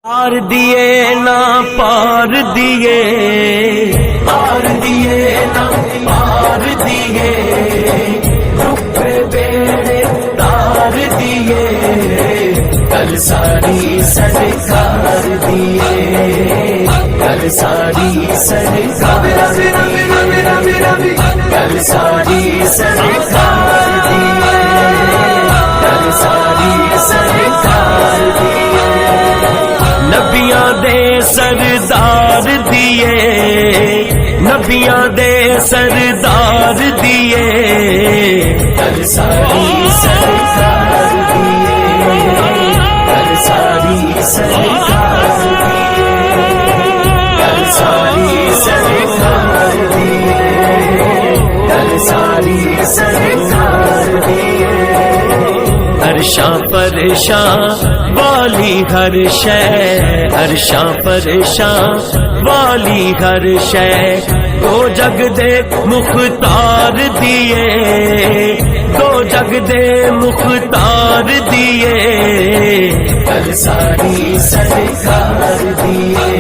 پار دیے نہ پار دیے، پار دیے نہ پار دیے، ڈوبے بیڑے تار دیے، کل ساری سرکار دیے، کل ساری سرکار دیے، کل ساری سرکار دیے، کل ساری سرکار دیے، نبیاں دے سردار دیے، نبیاں دے سردار دیے، کل ساری سرکار دیے، کل ساری سرکار دیے، کل ساری سرکار دیے، کل ساری سرکار دیے، عرشاں پرشاں والی ہر شے، عرشاں پرشاں والی ہر شے، دو جگ دے مختار دیے، دو جگ دے مختار دیے، کل ساری سرکار دیے،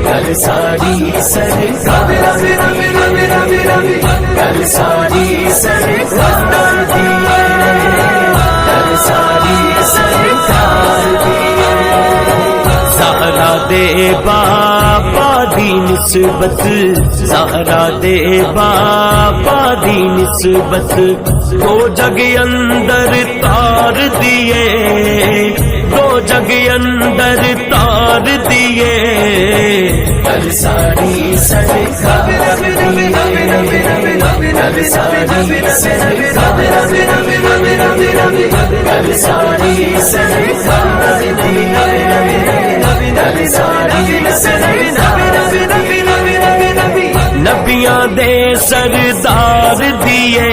کل ساری سرکار دیے، کل ساری سرکار دیے، کل ساری سرکار دیے، زہرا دے بابا دی نسبت، زہرا دے بابا دی نسبت، دو جگ اندر تار دیے، دو جگ اندر تار دیے، کل ساری سرکار دیے، کل ساری سرکار دیے، کل ساری سرکار دیے، کل ساری سرکار دیے، نبیاں دے سردار دیے،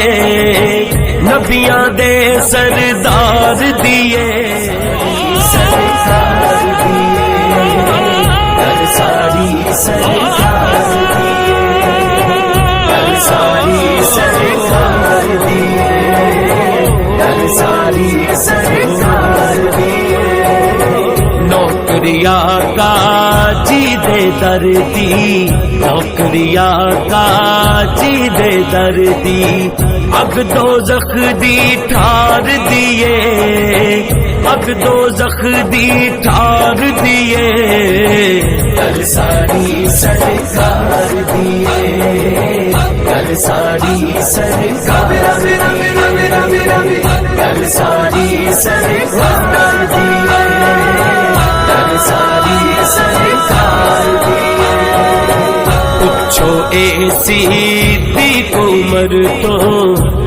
نبیاں دے سردار دیے، سرکار دیے، کل ساری سرکار دیے، کل ساری سرکار دیے، کل ساری سرکار دیے، نوکری آقا جی دے دردی، نوکری آقا جی دے دردی، اگ دوزخ دی ٹھار دیے، اگ دوزخ دی ٹھار دیے، کل ساری سرکار دیے، کل ساری سرکار دیے، کل ساری سرکار دیے، کل ساری سرکار دیے، پوچھو اے صدیق عمر تو،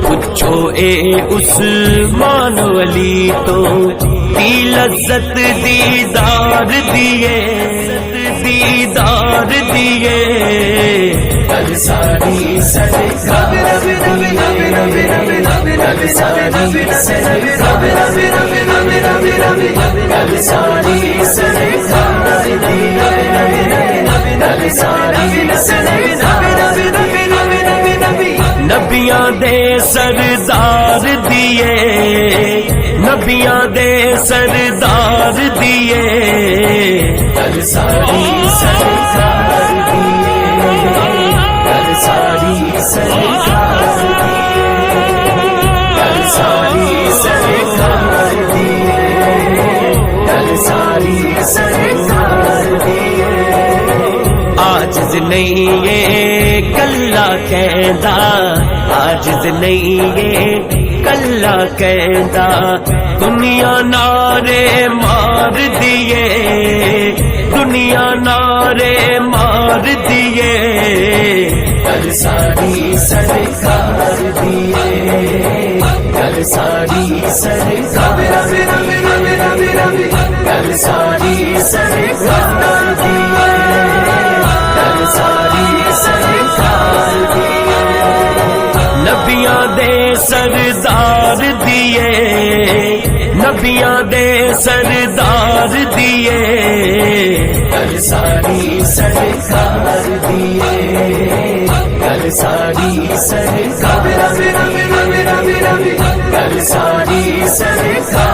پوچھو اے عثمان علی تو، کی لذت دیدار دیے، دیدار دیے، کل ساری سرکار دیے، کل ساری سرکار دیے، کل ساری سرکار دیے، کل ساری سرکار دیے، نبیاں دے سردار دیے، نبیاں دے سردار دیے، کل ساری سرکار دیے، کل ساری سرکار دیے، کل ساری سرکار دیے، کل ساری سرکار دیے، عاجز نہیں یہ کلا کہندا، عاجز نہیں یہ کلا کہندا، دنیا نعرے مار دیے، دنیا نعرے مار دیے، کل ساری سرکار دیے، کل ساری سرکار دیے، کل ساری سرکار دیے، کل ساری سرکار دیے، نبیاں دے سردار دیے، نبیاں دے سردار دیے، کل ساری سرکار دیے، کل ساری سرکار دیے، کل ساری سرکار